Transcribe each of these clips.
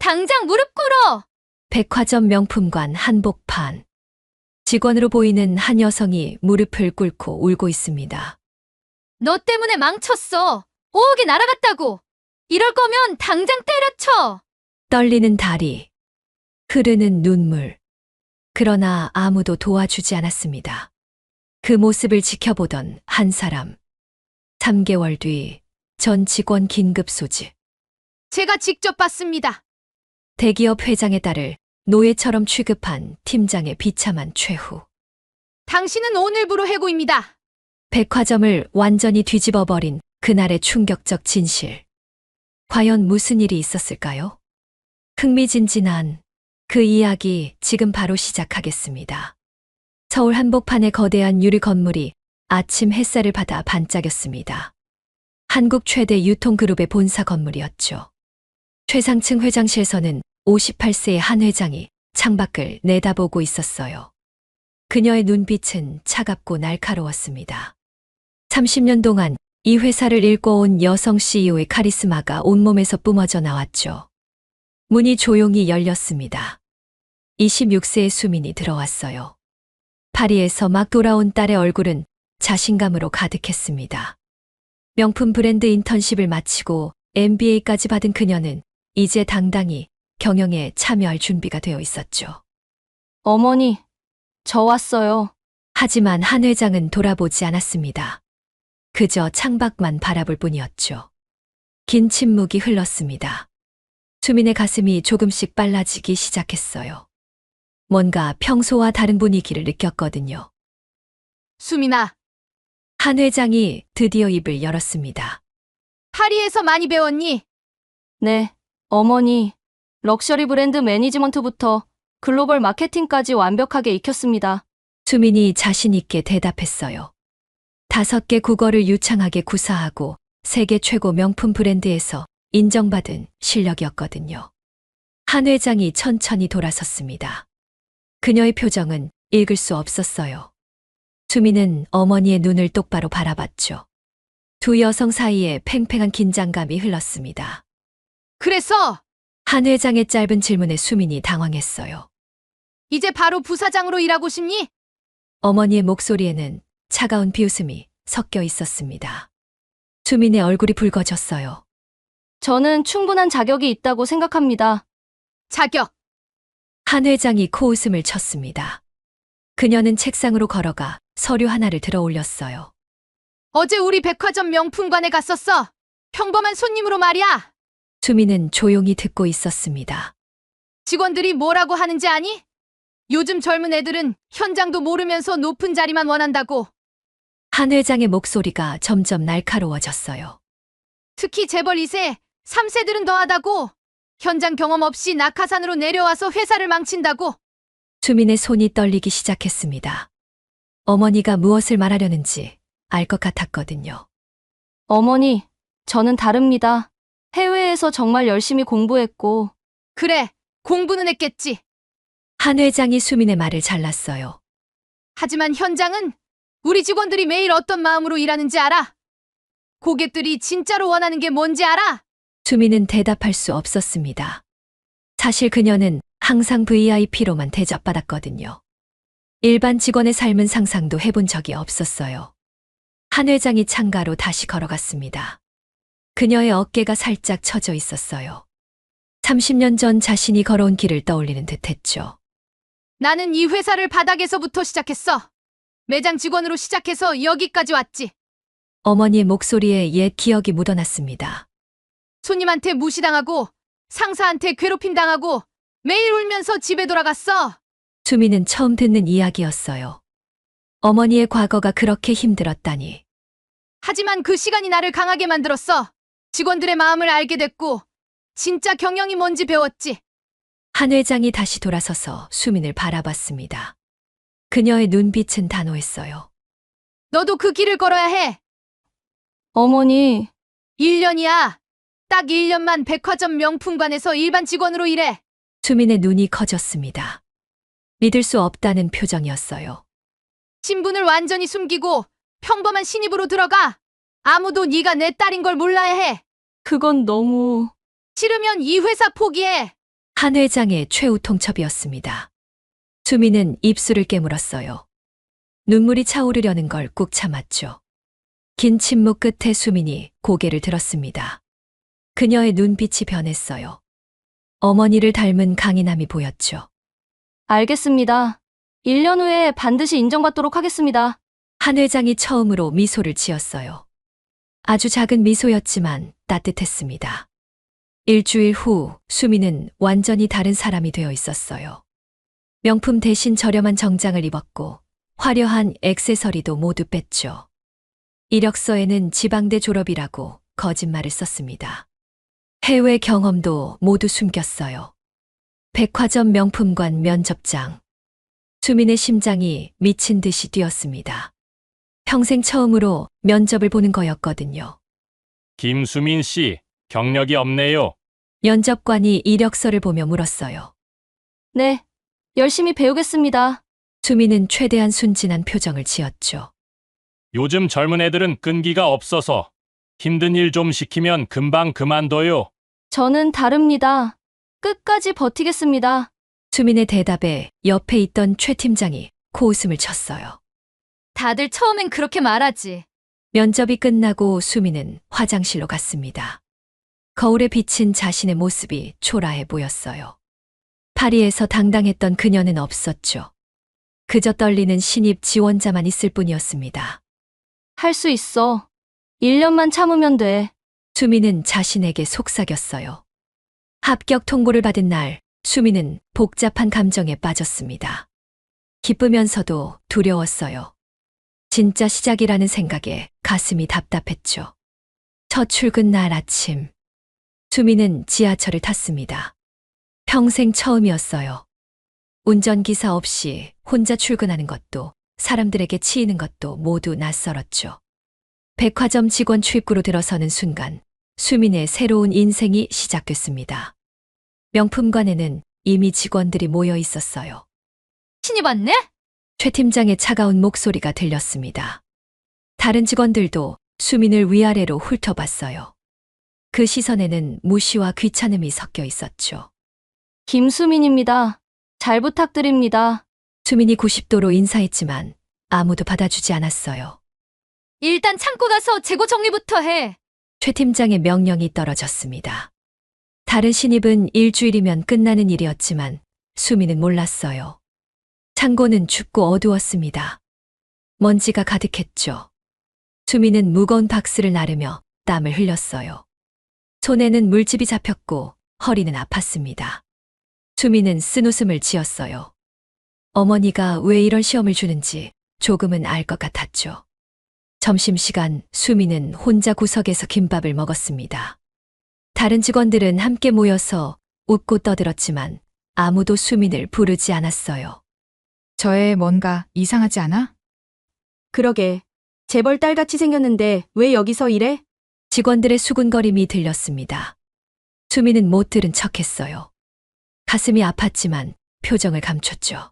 당장 무릎 꿇어! 백화점 명품관 한복판. 직원으로 보이는 한 여성이 무릎을 꿇고 울고 있습니다. 너 때문에 망쳤어. 5억이 날아갔다고. 이럴 거면 당장 때려쳐. 떨리는 다리, 흐르는 눈물. 그러나 아무도 도와주지 않았습니다. 그 모습을 지켜보던 한 사람. 3개월 뒤 전 직원 긴급 소집. 제가 직접 봤습니다. 대기업 회장의 딸을 노예처럼 취급한 팀장의 비참한 최후. 당신은 오늘부로 해고입니다. 백화점을 완전히 뒤집어버린 그날의 충격적 진실. 과연 무슨 일이 있었을까요? 흥미진진한 그 이야기 지금 바로 시작하겠습니다. 서울 한복판의 거대한 유리 건물이 아침 햇살을 받아 반짝였습니다. 한국 최대 유통그룹의 본사 건물이었죠. 최상층 회장실에서는 58세의 한 회장이 창밖을 내다보고 있었어요. 그녀의 눈빛은 차갑고 날카로웠습니다. 30년 동안 이 회사를 일궈온 여성 CEO의 카리스마가 온몸에서 뿜어져 나왔죠. 문이 조용히 열렸습니다. 26세의 수민이 들어왔어요. 파리에서 막 돌아온 딸의 얼굴은 자신감으로 가득했습니다. 명품 브랜드 인턴십을 마치고 MBA까지 받은 그녀는 이제 당당히 경영에 참여할 준비가 되어 있었죠. 어머니, 저 왔어요. 하지만 한 회장은 돌아보지 않았습니다. 그저 창밖만 바라볼 뿐이었죠. 긴 침묵이 흘렀습니다. 수민의 가슴이 조금씩 빨라지기 시작했어요. 뭔가 평소와 다른 분위기를 느꼈거든요. 수민아, 한 회장이 드디어 입을 열었습니다. 파리에서 많이 배웠니? 네, 어머니. 럭셔리 브랜드 매니지먼트부터 글로벌 마케팅까지 완벽하게 익혔습니다. 수민이 자신 있게 대답했어요. 5개 국어를 유창하게 구사하고 세계 최고 명품 브랜드에서 인정받은 실력이었거든요. 한 회장이 천천히 돌아섰습니다. 그녀의 표정은 읽을 수 없었어요. 수민은 어머니의 눈을 똑바로 바라봤죠. 두 여성 사이에 팽팽한 긴장감이 흘렀습니다. 그래서 한 회장의 짧은 질문에 수민이 당황했어요. 이제 바로 부사장으로 일하고 싶니? 어머니의 목소리에는 차가운 비웃음이 섞여 있었습니다. 수민의 얼굴이 붉어졌어요. 저는 충분한 자격이 있다고 생각합니다. 자격. 한 회장이 코웃음을 쳤습니다. 그녀는 책상으로 걸어가 서류 하나를 들어 올렸어요. 어제 우리 백화점 명품관에 갔었어. 평범한 손님으로 말이야. 수민은 조용히 듣고 있었습니다. 직원들이 뭐라고 하는지 아니? 요즘 젊은 애들은 현장도 모르면서 높은 자리만 원한다고. 한 회장의 목소리가 점점 날카로워졌어요. 특히 재벌 2세, 3세들은 더하다고. 현장 경험 없이 낙하산으로 내려와서 회사를 망친다고. 수민의 손이 떨리기 시작했습니다. 어머니가 무엇을 말하려는지 알 것 같았거든요. 어머니, 저는 다릅니다. 해외에서 정말 열심히 공부했고. 그래, 공부는 했겠지. 한 회장이 수민의 말을 잘랐어요. 하지만 현장은 우리 직원들이 매일 어떤 마음으로 일하는지 알아? 고객들이 진짜로 원하는 게 뭔지 알아? 수민은 대답할 수 없었습니다. 사실 그녀는 항상 VIP로만 대접받았거든요. 일반 직원의 삶은 상상도 해본 적이 없었어요. 한 회장이 창가로 다시 걸어갔습니다. 그녀의 어깨가 살짝 처져 있었어요. 30년 전 자신이 걸어온 길을 떠올리는 듯했죠. 나는 이 회사를 바닥에서부터 시작했어. 매장 직원으로 시작해서 여기까지 왔지. 어머니의 목소리에 옛 기억이 묻어났습니다. 손님한테 무시당하고 상사한테 괴롭힘 당하고 매일 울면서 집에 돌아갔어. 수민은 처음 듣는 이야기였어요. 어머니의 과거가 그렇게 힘들었다니. 하지만 그 시간이 나를 강하게 만들었어. 직원들의 마음을 알게 됐고 진짜 경영이 뭔지 배웠지. 한 회장이 다시 돌아서서 수민을 바라봤습니다. 그녀의 눈빛은 단호했어요. 너도 그 길을 걸어야 해. 어머니, 1년이야. 딱 1년만 백화점 명품관에서 일반 직원으로 일해. 수민의 눈이 커졌습니다. 믿을 수 없다는 표정이었어요. 신분을 완전히 숨기고 평범한 신입으로 들어가. 아무도 네가 내 딸인 걸 몰라야 해. 그건 너무... 싫으면 이 회사 포기해. 한 회장의 최후 통첩이었습니다. 수미는 입술을 깨물었어요. 눈물이 차오르려는 걸 꾹 참았죠. 긴 침묵 끝에 수민이 고개를 들었습니다. 그녀의 눈빛이 변했어요. 어머니를 닮은 강인함이 보였죠. 알겠습니다. 1년 후에 반드시 인정받도록 하겠습니다. 한 회장이 처음으로 미소를 지었어요. 아주 작은 미소였지만 따뜻했습니다. 일주일 후 수미는 완전히 다른 사람이 되어 있었어요. 명품 대신 저렴한 정장을 입었고 화려한 액세서리도 모두 뺐죠. 이력서에는 지방대 졸업이라고 거짓말을 썼습니다. 해외 경험도 모두 숨겼어요. 백화점 명품관 면접장. 수민의 심장이 미친 듯이 뛰었습니다. 평생 처음으로 면접을 보는 거였거든요. 김수민 씨, 경력이 없네요. 면접관이 이력서를 보며 물었어요. 네, 열심히 배우겠습니다. 수민은 최대한 순진한 표정을 지었죠. 요즘 젊은 애들은 끈기가 없어서 힘든 일 좀 시키면 금방 그만둬요. 저는 다릅니다. 끝까지 버티겠습니다. 수민의 대답에 옆에 있던 최 팀장이 코웃음을 쳤어요. 다들 처음엔 그렇게 말하지. 면접이 끝나고 수민은 화장실로 갔습니다. 거울에 비친 자신의 모습이 초라해 보였어요. 파리에서 당당했던 그녀는 없었죠. 그저 떨리는 신입 지원자만 있을 뿐이었습니다. 할 수 있어. 1년만 참으면 돼. 수민은 자신에게 속삭였어요. 합격 통보를 받은 날, 수민은 복잡한 감정에 빠졌습니다. 기쁘면서도 두려웠어요. 진짜 시작이라는 생각에 가슴이 답답했죠. 첫 출근 날 아침, 수민은 지하철을 탔습니다. 평생 처음이었어요. 운전기사 없이 혼자 출근하는 것도 사람들에게 치이는 것도 모두 낯설었죠. 백화점 직원 출입구로 들어서는 순간 수민의 새로운 인생이 시작됐습니다. 명품관에는 이미 직원들이 모여 있었어요. 신입 왔네? 최 팀장의 차가운 목소리가 들렸습니다. 다른 직원들도 수민을 위아래로 훑어봤어요. 그 시선에는 무시와 귀찮음이 섞여 있었죠. 김수민입니다. 잘 부탁드립니다. 수민이 90도로 인사했지만 아무도 받아주지 않았어요. 일단 창고 가서 재고 정리부터 해. 최 팀장의 명령이 떨어졌습니다. 다른 신입은 일주일이면 끝나는 일이었지만 수민은 몰랐어요. 창고는 춥고 어두웠습니다. 먼지가 가득했죠. 수민은 무거운 박스를 나르며 땀을 흘렸어요. 손에는 물집이 잡혔고 허리는 아팠습니다. 수민은 쓴웃음을 지었어요. 어머니가 왜 이런 시험을 주는지 조금은 알 것 같았죠. 점심시간 수민은 혼자 구석에서 김밥을 먹었습니다. 다른 직원들은 함께 모여서 웃고 떠들었지만 아무도 수민을 부르지 않았어요. 저 애 뭔가 이상하지 않아? 그러게. 재벌 딸같이 생겼는데 왜 여기서 일해? 직원들의 수군거림이 들렸습니다. 수민은 못 들은 척했어요. 가슴이 아팠지만 표정을 감췄죠.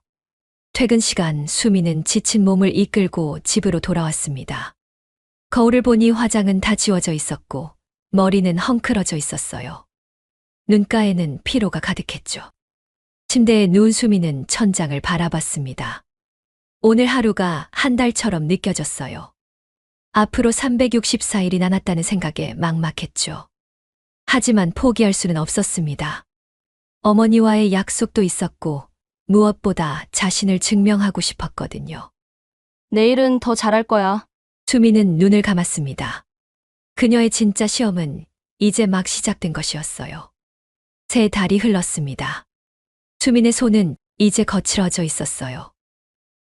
퇴근 시간 수민은 지친 몸을 이끌고 집으로 돌아왔습니다. 거울을 보니 화장은 다 지워져 있었고 머리는 헝클어져 있었어요. 눈가에는 피로가 가득했죠. 침대에 누운 수민은 천장을 바라봤습니다. 오늘 하루가 한 달처럼 느껴졌어요. 앞으로 364일이 남았다는 생각에 막막했죠. 하지만 포기할 수는 없었습니다. 어머니와의 약속도 있었고 무엇보다 자신을 증명하고 싶었거든요. 내일은 더 잘할 거야. 수민은 눈을 감았습니다. 그녀의 진짜 시험은 이제 막 시작된 것이었어요. 세 달이 흘렀습니다. 수민의 손은 이제 거칠어져 있었어요.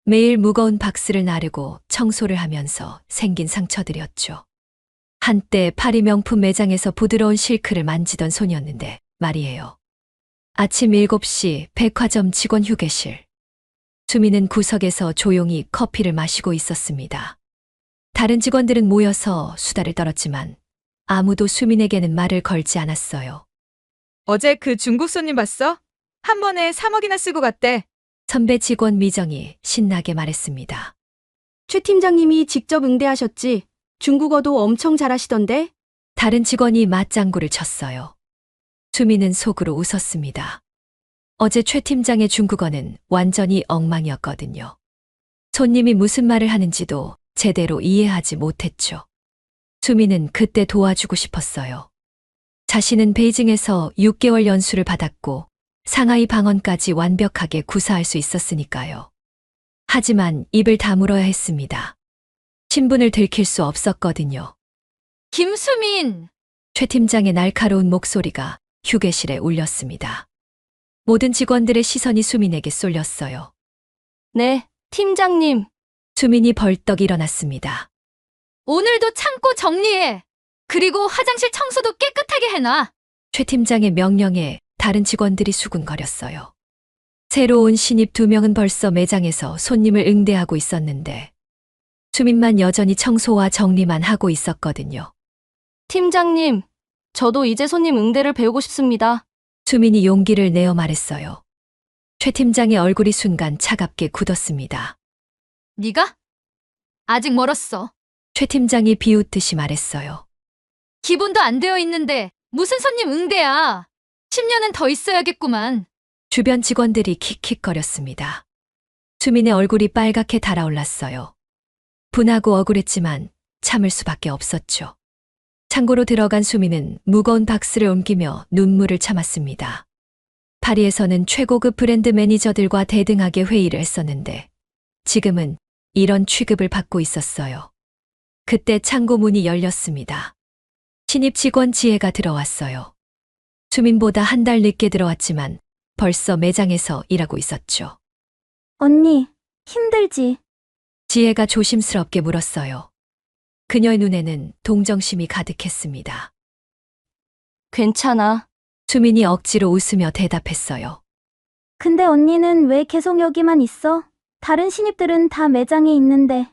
매일 무거운 박스를 나르고 청소를 하면서 생긴 상처들이었죠. 한때 파리 명품 매장에서 부드러운 실크를 만지던 손이었는데 말이에요. 아침 7시 백화점 직원 휴게실. 수민은 구석에서 조용히 커피를 마시고 있었습니다. 다른 직원들은 모여서 수다를 떨었지만 아무도 수민에게는 말을 걸지 않았어요. 어제 그 중국 손님 봤어? 한 번에 3억이나 쓰고 갔대. 선배 직원 미정이 신나게 말했습니다. 최 팀장님이 직접 응대하셨지. 중국어도 엄청 잘하시던데? 다른 직원이 맞장구를 쳤어요. 수민은 속으로 웃었습니다. 어제 최 팀장의 중국어는 완전히 엉망이었거든요. 손님이 무슨 말을 하는지도 제대로 이해하지 못했죠. 수미는 그때 도와주고 싶었어요. 자신은 베이징에서 6개월 연수를 받았고 상하이 방언까지 완벽하게 구사할 수 있었으니까요. 하지만 입을 다물어야 했습니다. 신분을 들킬 수 없었거든요. 김수민! 최 팀장의 날카로운 목소리가 휴게실에 울렸습니다. 모든 직원들의 시선이 수민에게 쏠렸어요. 네, 팀장님. 수민이 벌떡 일어났습니다. 오늘도 창고 정리해. 그리고 화장실 청소도 깨끗하게 해놔. 최 팀장의 명령에 다른 직원들이 수군거렸어요. 새로운 신입 2명은 벌써 매장에서 손님을 응대하고 있었는데 수민만 여전히 청소와 정리만 하고 있었거든요. 팀장님, 저도 이제 손님 응대를 배우고 싶습니다. 수민이 용기를 내어 말했어요. 최 팀장의 얼굴이 순간 차갑게 굳었습니다. 네가? 아직 멀었어. 최 팀장이 비웃듯이 말했어요. 기본도 안 되어 있는데 무슨 손님 응대야. 10년은 더 있어야겠구만. 주변 직원들이 킥킥거렸습니다. 수민의 얼굴이 빨갛게 달아올랐어요. 분하고 억울했지만 참을 수밖에 없었죠. 창고로 들어간 수민은 무거운 박스를 옮기며 눈물을 참았습니다. 파리에서는 최고급 브랜드 매니저들과 대등하게 회의를 했었는데 지금은 이런 취급을 받고 있었어요. 그때 창고 문이 열렸습니다. 신입 직원 지혜가 들어왔어요. 수민보다 한 달 늦게 들어왔지만 벌써 매장에서 일하고 있었죠. 언니, 힘들지? 지혜가 조심스럽게 물었어요. 그녀의 눈에는 동정심이 가득했습니다. 괜찮아. 수민이 억지로 웃으며 대답했어요. 근데 언니는 왜 계속 여기만 있어? 다른 신입들은 다 매장에 있는데.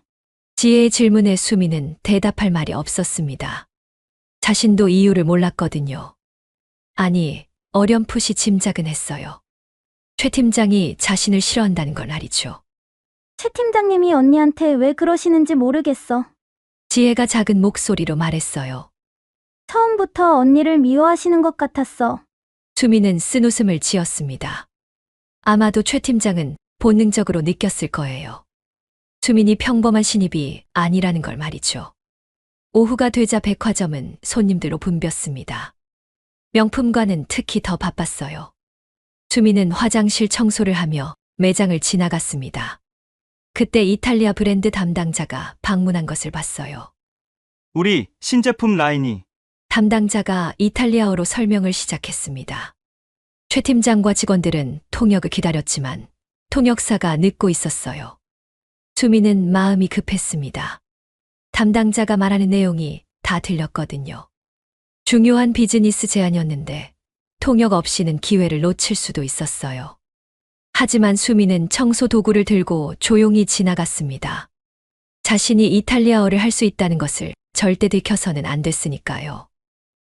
지혜의 질문에 수민은 대답할 말이 없었습니다. 자신도 이유를 몰랐거든요. 아니, 어렴풋이 짐작은 했어요. 최 팀장이 자신을 싫어한다는 건 알이죠. 최 팀장님이 언니한테 왜 그러시는지 모르겠어. 지혜가 작은 목소리로 말했어요. 처음부터 언니를 미워하시는 것 같았어. 수민은 쓴웃음을 지었습니다. 아마도 최 팀장은 본능적으로 느꼈을 거예요. 수민이 평범한 신입이 아니라는 걸 말이죠. 오후가 되자 백화점은 손님들로 붐볐습니다. 명품관은 특히 더 바빴어요. 수민은 화장실 청소를 하며 매장을 지나갔습니다. 그때 이탈리아 브랜드 담당자가 방문한 것을 봤어요. 우리 신제품 라인이 담당자가 이탈리아어로 설명을 시작했습니다. 최 팀장과 직원들은 통역을 기다렸지만 통역사가 늦고 있었어요. 수민은 마음이 급했습니다. 담당자가 말하는 내용이 다 들렸거든요. 중요한 비즈니스 제안이었는데 통역 없이는 기회를 놓칠 수도 있었어요. 하지만 수민은 청소 도구를 들고 조용히 지나갔습니다. 자신이 이탈리아어를 할 수 있다는 것을 절대 들켜서는 안 됐으니까요.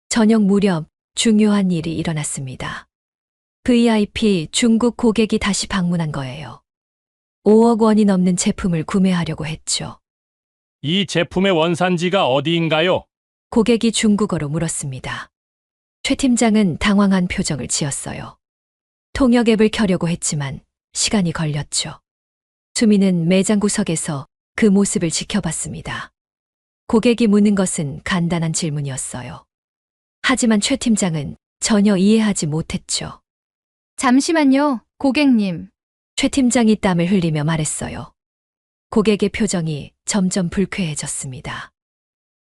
저녁 무렵 중요한 일이 일어났습니다. VIP 중국 고객이 다시 방문한 거예요. 5억 원이 넘는 제품을 구매하려고 했죠. 이 제품의 원산지가 어디인가요? 고객이 중국어로 물었습니다. 최 팀장은 당황한 표정을 지었어요. 통역 앱을 켜려고 했지만 시간이 걸렸죠. 수민은 매장 구석에서 그 모습을 지켜봤습니다. 고객이 묻는 것은 간단한 질문이었어요. 하지만 최 팀장은 전혀 이해하지 못했죠. 잠시만요, 고객님. 최 팀장이 땀을 흘리며 말했어요. 고객의 표정이 점점 불쾌해졌습니다.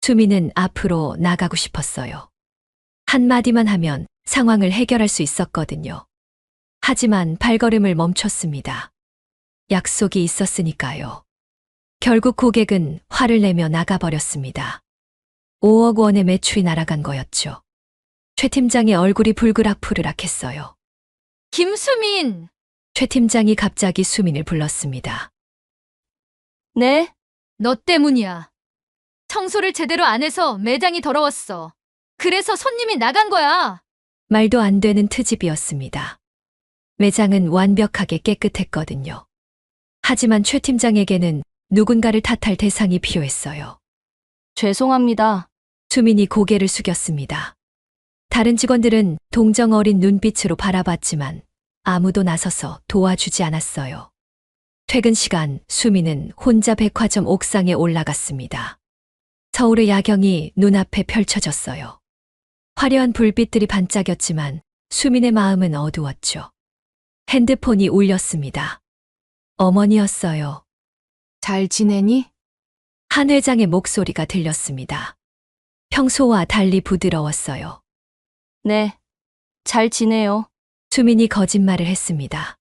수민은 앞으로 나가고 싶었어요. 한마디만 하면 상황을 해결할 수 있었거든요. 하지만 발걸음을 멈췄습니다. 약속이 있었으니까요. 결국 고객은 화를 내며 나가버렸습니다. 5억 원의 매출이 날아간 거였죠. 최 팀장의 얼굴이 불그락푸르락 했어요. 김수민! 최 팀장이 갑자기 수민을 불렀습니다. 네, 너 때문이야. 청소를 제대로 안 해서 매장이 더러웠어. 그래서 손님이 나간 거야. 말도 안 되는 트집이었습니다. 매장은 완벽하게 깨끗했거든요. 하지만 최 팀장에게는 누군가를 탓할 대상이 필요했어요. 죄송합니다. 수민이 고개를 숙였습니다. 다른 직원들은 동정 어린 눈빛으로 바라봤지만 아무도 나서서 도와주지 않았어요. 퇴근 시간 수미는 혼자 백화점 옥상에 올라갔습니다. 서울의 야경이 눈앞에 펼쳐졌어요. 화려한 불빛들이 반짝였지만 수민의 마음은 어두웠죠. 핸드폰이 울렸습니다. 어머니였어요. 잘 지내니? 한 회장의 목소리가 들렸습니다. 평소와 달리 부드러웠어요. 네. 잘 지내요. 수민이 거짓말을 했습니다.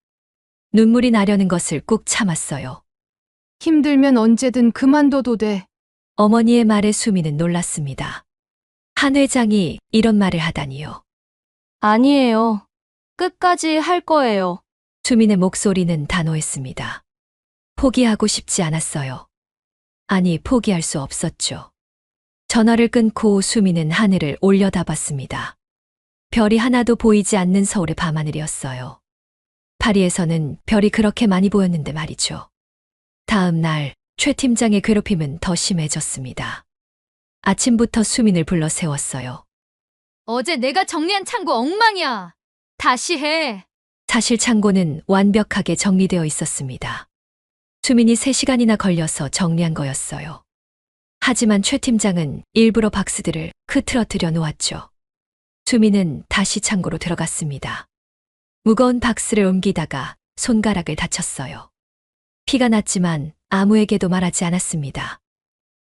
눈물이 나려는 것을 꾹 참았어요. 힘들면 언제든 그만둬도 돼. 어머니의 말에 수민은 놀랐습니다. 한 회장이 이런 말을 하다니요. 아니에요. 끝까지 할 거예요. 수민의 목소리는 단호했습니다. 포기하고 싶지 않았어요. 아니, 포기할 수 없었죠. 전화를 끊고 수민은 하늘을 올려다봤습니다. 별이 하나도 보이지 않는 서울의 밤하늘이었어요. 파리에서는 별이 그렇게 많이 보였는데 말이죠. 다음 날 최 팀장의 괴롭힘은 더 심해졌습니다. 아침부터 수민을 불러 세웠어요. 어제 내가 정리한 창고 엉망이야. 다시 해. 사실 창고는 완벽하게 정리되어 있었습니다. 수민이 3시간이나 걸려서 정리한 거였어요. 하지만 최 팀장은 일부러 박스들을 흐트러뜨려 놓았죠. 수민은 다시 창고로 들어갔습니다. 무거운 박스를 옮기다가 손가락을 다쳤어요. 피가 났지만 아무에게도 말하지 않았습니다.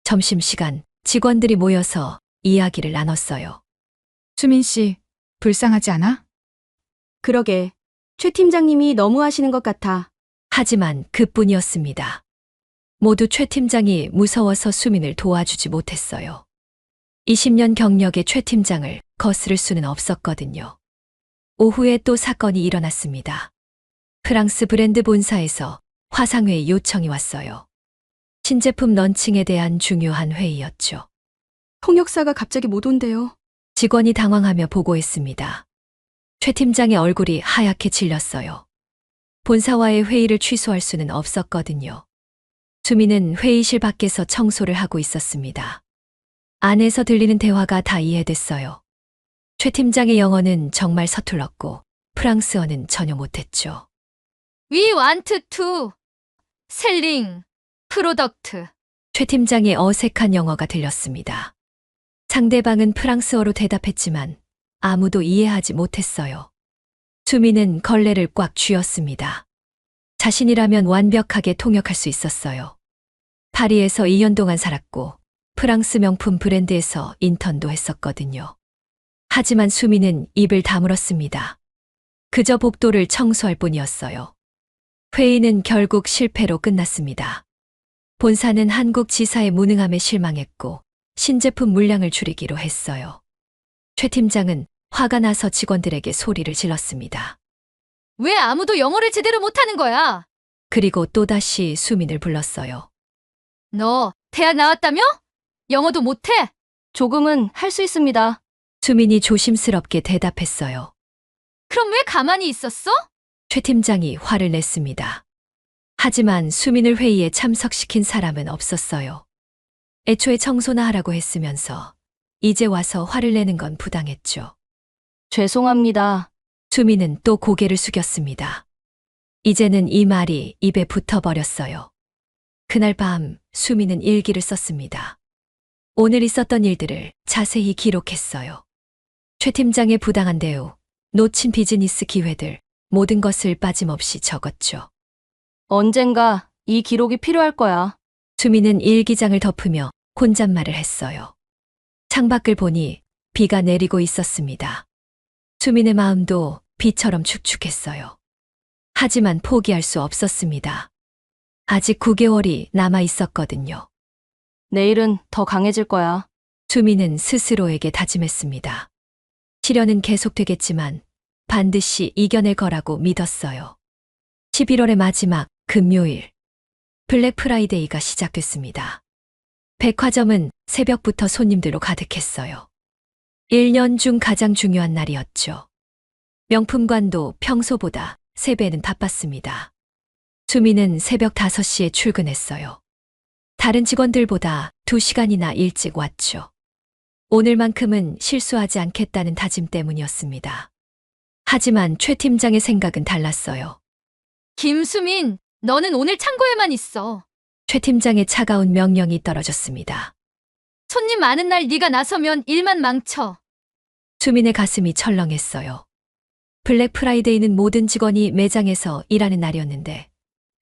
점심시간 직원들이 모여서 이야기를 나눴어요. 수민 씨, 불쌍하지 않아? 그러게. 최 팀장님이 너무 하시는 것 같아. 하지만 그뿐이었습니다. 모두 최 팀장이 무서워서 수민을 도와주지 못했어요. 20년 경력의 최 팀장을 거스를 수는 없었거든요. 오후에 또 사건이 일어났습니다. 프랑스 브랜드 본사에서 화상회의 요청이 왔어요. 신제품 런칭에 대한 중요한 회의였죠. 통역사가 갑자기 못 온대요. 직원이 당황하며 보고했습니다. 최 팀장의 얼굴이 하얗게 질렸어요. 본사와의 회의를 취소할 수는 없었거든요. 수민은 회의실 밖에서 청소를 하고 있었습니다. 안에서 들리는 대화가 다 이해됐어요. 최 팀장의 영어는 정말 서툴렀고 프랑스어는 전혀 못했죠. We want to 셀링 프로덕트. 최 팀장의 어색한 영어가 들렸습니다. 상대방은 프랑스어로 대답했지만 아무도 이해하지 못했어요. 수민은 걸레를 꽉 쥐었습니다. 자신이라면 완벽하게 통역할 수 있었어요. 파리에서 2년 동안 살았고 프랑스 명품 브랜드에서 인턴도 했었거든요. 하지만 수민은 입을 다물었습니다. 그저 복도를 청소할 뿐이었어요. 회의는 결국 실패로 끝났습니다. 본사는 한국 지사의 무능함에 실망했고 신제품 물량을 줄이기로 했어요. 최 팀장은 화가 나서 직원들에게 소리를 질렀습니다. 왜 아무도 영어를 제대로 못하는 거야? 그리고 또다시 수민을 불렀어요. 너 대학 나왔다며? 영어도 못해? 조금은 할 수 있습니다. 수민이 조심스럽게 대답했어요. 그럼 왜 가만히 있었어? 최 팀장이 화를 냈습니다. 하지만 수민을 회의에 참석시킨 사람은 없었어요. 애초에 청소나 하라고 했으면서 이제 와서 화를 내는 건 부당했죠. 죄송합니다. 수민은 또 고개를 숙였습니다. 이제는 이 말이 입에 붙어버렸어요. 그날 밤 수민은 일기를 썼습니다. 오늘 있었던 일들을 자세히 기록했어요. 최 팀장의 부당한 대우, 놓친 비즈니스 기회들, 모든 것을 빠짐없이 적었죠. 언젠가 이 기록이 필요할 거야. 수민은 일기장을 덮으며 혼잣말을 했어요. 창밖을 보니 비가 내리고 있었습니다. 수민의 마음도 비처럼 축축했어요. 하지만 포기할 수 없었습니다. 아직 9개월이 남아 있었거든요. 내일은 더 강해질 거야. 수민은 스스로에게 다짐했습니다. 시련은 계속되겠지만 반드시 이겨낼 거라고 믿었어요. 11월의 마지막 금요일, 블랙 프라이데이가 시작됐습니다. 백화점은 새벽부터 손님들로 가득했어요. 1년 중 가장 중요한 날이었죠. 명품관도 평소보다 3배는 바빴습니다. 수민은 새벽 5시에 출근했어요. 다른 직원들보다 2시간이나 일찍 왔죠. 오늘만큼은 실수하지 않겠다는 다짐 때문이었습니다. 하지만 최 팀장의 생각은 달랐어요. 김수민, 너는 오늘 창고에만 있어. 최 팀장의 차가운 명령이 떨어졌습니다. 손님 많은 날 네가 나서면 일만 망쳐. 수민의 가슴이 철렁했어요. 블랙 프라이데이는 모든 직원이 매장에서 일하는 날이었는데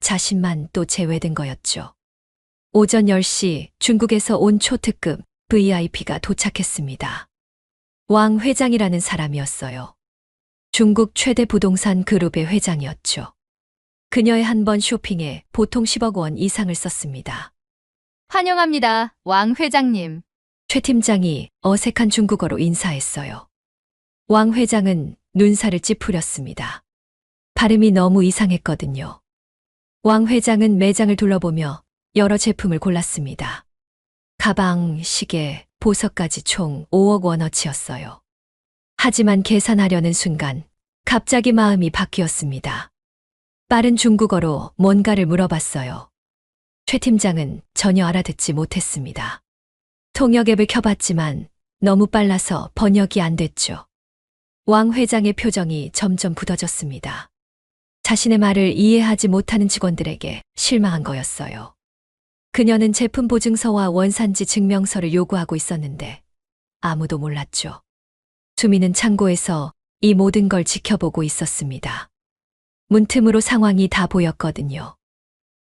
자신만 또 제외된 거였죠. 오전 10시 중국에서 온 초특급 VIP가 도착했습니다. 왕 회장이라는 사람이었어요. 중국 최대 부동산 그룹의 회장이었죠. 그녀의 한 번 쇼핑에 보통 10억 원 이상을 썼습니다. 환영합니다, 왕 회장님. 최 팀장이 어색한 중국어로 인사했어요. 왕 회장은 눈살을 찌푸렸습니다. 발음이 너무 이상했거든요. 왕 회장은 매장을 둘러보며 여러 제품을 골랐습니다. 가방, 시계, 보석까지 총 5억 원어치였어요. 하지만 계산하려는 순간 갑자기 마음이 바뀌었습니다. 빠른 중국어로 뭔가를 물어봤어요. 최 팀장은 전혀 알아듣지 못했습니다. 통역 앱을 켜봤지만 너무 빨라서 번역이 안 됐죠. 왕 회장의 표정이 점점 굳어졌습니다. 자신의 말을 이해하지 못하는 직원들에게 실망한 거였어요. 그녀는 제품 보증서와 원산지 증명서를 요구하고 있었는데 아무도 몰랐죠. 수민은 창고에서 이 모든 걸 지켜보고 있었습니다. 문틈으로 상황이 다 보였거든요.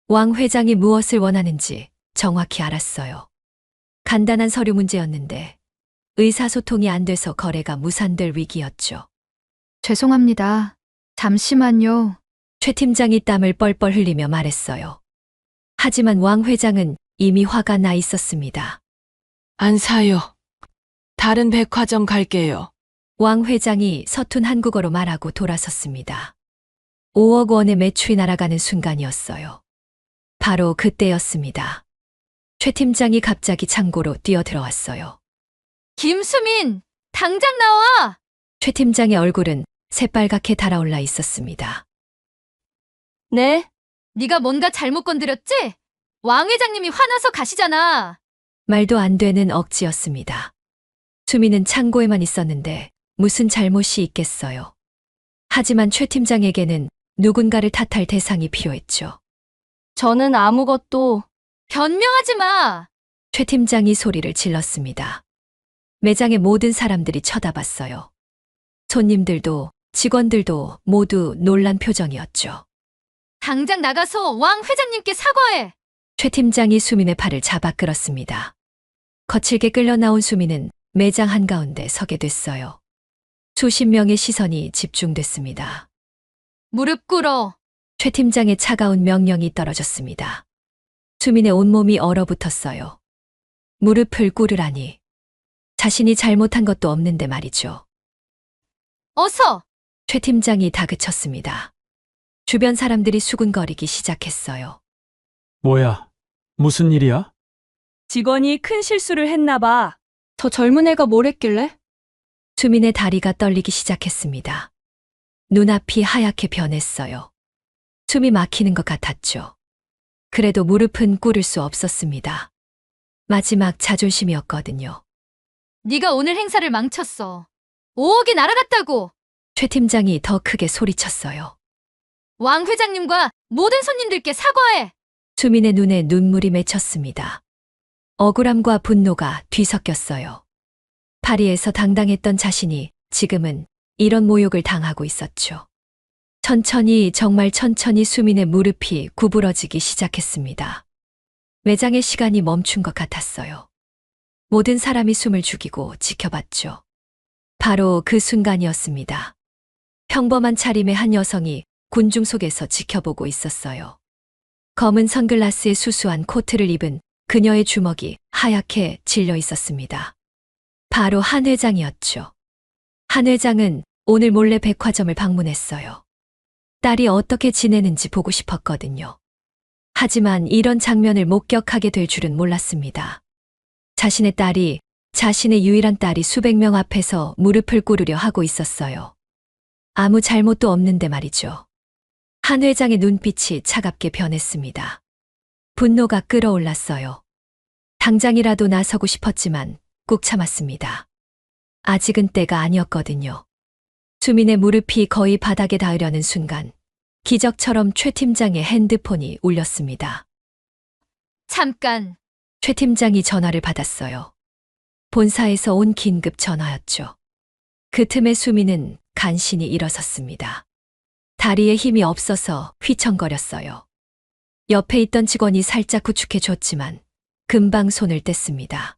왕 회장이 무엇을 원하는지 정확히 알았어요. 간단한 서류 문제였는데 의사소통이 안 돼서 거래가 무산될 위기였죠. 죄송합니다. 잠시만요. 최 팀장이 땀을 뻘뻘 흘리며 말했어요. 하지만 왕 회장은 이미 화가 나 있었습니다. 안 사요. 다른 백화점 갈게요. 왕 회장이 서툰 한국어로 말하고 돌아섰습니다. 5억 원의 매출이 날아가는 순간이었어요. 바로 그때였습니다. 최 팀장이 갑자기 창고로 뛰어들어왔어요. 김수민, 당장 나와! 최 팀장의 얼굴은 새빨갛게 달아올라 있었습니다. 네? 네가 뭔가 잘못 건드렸지? 왕 회장님이 화나서 가시잖아. 말도 안 되는 억지였습니다. 수미는 창고에만 있었는데 무슨 잘못이 있겠어요. 하지만 최 팀장에게는 누군가를 탓할 대상이 필요했죠. 저는 아무것도. 변명하지 마. 최 팀장이 소리를 질렀습니다. 매장의 모든 사람들이 쳐다봤어요. 손님들도 직원들도 모두 놀란 표정이었죠. 당장 나가서 왕 회장님께 사과해. 최 팀장이 수민의 팔을 잡아 끌었습니다. 거칠게 끌려 나온 수민은 매장 한가운데 서게 됐어요. 수십 명의 시선이 집중됐습니다. 무릎 꿇어. 최 팀장의 차가운 명령이 떨어졌습니다. 수민의 온몸이 얼어붙었어요. 무릎을 꿇으라니. 자신이 잘못한 것도 없는데 말이죠. 어서. 최 팀장이 다그쳤습니다. 주변 사람들이 수군거리기 시작했어요. 뭐야? 무슨 일이야? 직원이 큰 실수를 했나 봐. 저 젊은 애가 뭘 했길래? 수민의 다리가 떨리기 시작했습니다. 눈앞이 하얗게 변했어요. 숨이 막히는 것 같았죠. 그래도 무릎은 꿇을 수 없었습니다. 마지막 자존심이었거든요. 네가 오늘 행사를 망쳤어. 5억이 날아갔다고. 최 팀장이 더 크게 소리쳤어요. 왕 회장님과 모든 손님들께 사과해. 수민의 눈에 눈물이 맺혔습니다. 억울함과 분노가 뒤섞였어요. 파리에서 당당했던 자신이 지금은 이런 모욕을 당하고 있었죠. 천천히 정말 천천히 수민의 무릎이 구부러지기 시작했습니다. 매장의 시간이 멈춘 것 같았어요. 모든 사람이 숨을 죽이고 지켜봤죠. 바로 그 순간이었습니다. 평범한 차림의 한 여성이 군중 속에서 지켜보고 있었어요. 검은 선글라스에 수수한 코트를 입은 그녀의 주먹이 하얗게 질려 있었습니다. 바로 한 회장이었죠. 한 회장은 오늘 몰래 백화점을 방문했어요. 딸이 어떻게 지내는지 보고 싶었거든요. 하지만 이런 장면을 목격하게 될 줄은 몰랐습니다. 자신의 딸이, 자신의 유일한 딸이 수백 명 앞에서 무릎을 꿇으려 하고 있었어요. 아무 잘못도 없는데 말이죠. 한 회장의 눈빛이 차갑게 변했습니다. 분노가 끓어올랐어요. 당장이라도 나서고 싶었지만 꾹 참았습니다. 아직은 때가 아니었거든요. 수민의 무릎이 거의 바닥에 닿으려는 순간 기적처럼 최 팀장의 핸드폰이 울렸습니다. 잠깐. 최 팀장이 전화를 받았어요. 본사에서 온 긴급 전화였죠. 그 틈에 수민은 간신히 일어섰습니다. 다리에 힘이 없어서 휘청거렸어요. 옆에 있던 직원이 살짝 구축해 줬지만 금방 손을 뗐습니다.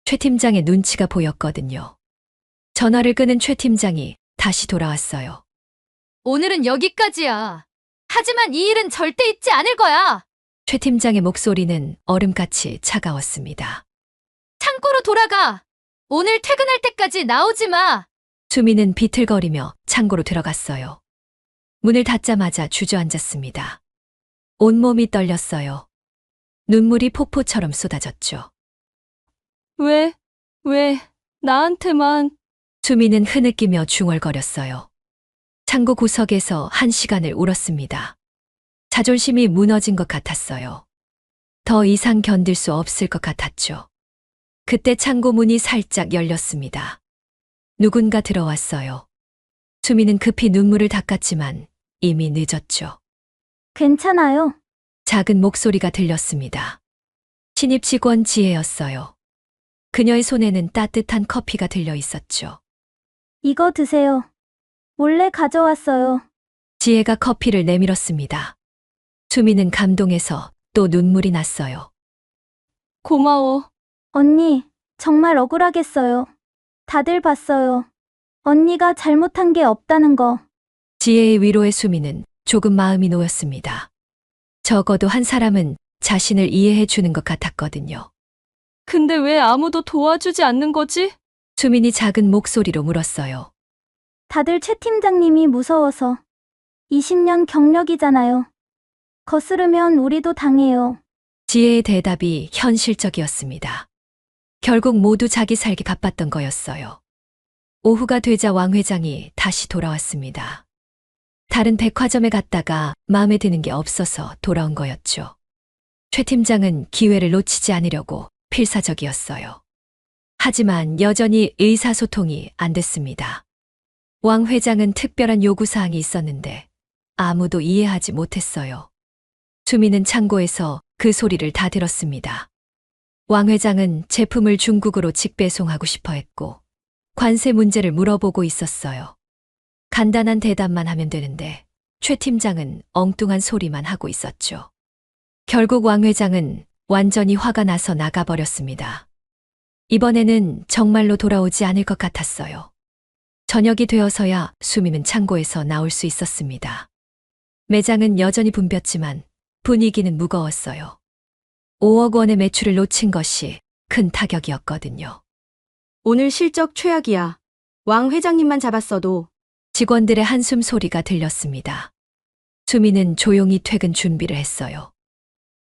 최 팀장의 눈치가 보였거든요. 전화를 끄는 최 팀장이 다시 돌아왔어요. 오늘은 여기까지야. 하지만 이 일은 절대 잊지 않을 거야. 최 팀장의 목소리는 얼음같이 차가웠습니다. 창고로 돌아가. 오늘 퇴근할 때까지 나오지 마. 수민은 비틀거리며 창고로 들어갔어요. 문을 닫자마자 주저앉았습니다. 온몸이 떨렸어요. 눈물이 폭포처럼 쏟아졌죠. 왜 나한테만. 수민은 흐느끼며 중얼거렸어요. 창고 구석에서 1시간을 울었습니다. 자존심이 무너진 것 같았어요. 더 이상 견딜 수 없을 것 같았죠. 그때 창고 문이 살짝 열렸습니다. 누군가 들어왔어요. 수민은 급히 눈물을 닦았지만 이미 늦었죠. 괜찮아요. 작은 목소리가 들렸습니다. 신입 직원 지혜였어요. 그녀의 손에는 따뜻한 커피가 들려 있었죠. 이거 드세요. 몰래 가져왔어요. 지혜가 커피를 내밀었습니다. 수민은 감동해서 또 눈물이 났어요. 고마워. 언니, 정말 억울하겠어요. 다들 봤어요. 언니가 잘못한 게 없다는 거. 지혜의 위로에 수민은 조금 마음이 놓였습니다. 적어도 한 사람은 자신을 이해해 주는 것 같았거든요. 근데 왜 아무도 도와주지 않는 거지? 수민이 작은 목소리로 물었어요. 다들 최 팀장님이 무서워서. 20년 경력이잖아요. 거스르면 우리도 당해요. 지혜의 대답이 현실적이었습니다. 결국 모두 자기 살기 바빴던 거였어요. 오후가 되자 왕 회장이 다시 돌아왔습니다. 다른 백화점에 갔다가 마음에 드는 게 없어서 돌아온 거였죠. 최 팀장은 기회를 놓치지 않으려고 필사적이었어요. 하지만 여전히 의사소통이 안 됐습니다. 왕 회장은 특별한 요구사항이 있었는데 아무도 이해하지 못했어요. 수민은 창고에서 그 소리를 다 들었습니다. 왕 회장은 제품을 중국으로 직배송하고 싶어 했고 관세 문제를 물어보고 있었어요. 간단한 대답만 하면 되는데 최 팀장은 엉뚱한 소리만 하고 있었죠. 결국 왕 회장은 완전히 화가 나서 나가버렸습니다. 이번에는 정말로 돌아오지 않을 것 같았어요. 저녁이 되어서야 수민은 창고에서 나올 수 있었습니다. 매장은 여전히 붐볐지만 분위기는 무거웠어요. 5억 원의 매출을 놓친 것이 큰 타격이었거든요. 오늘 실적 최악이야. 왕 회장님만 잡았어도. 직원들의 한숨 소리가 들렸습니다. 수민은 조용히 퇴근 준비를 했어요.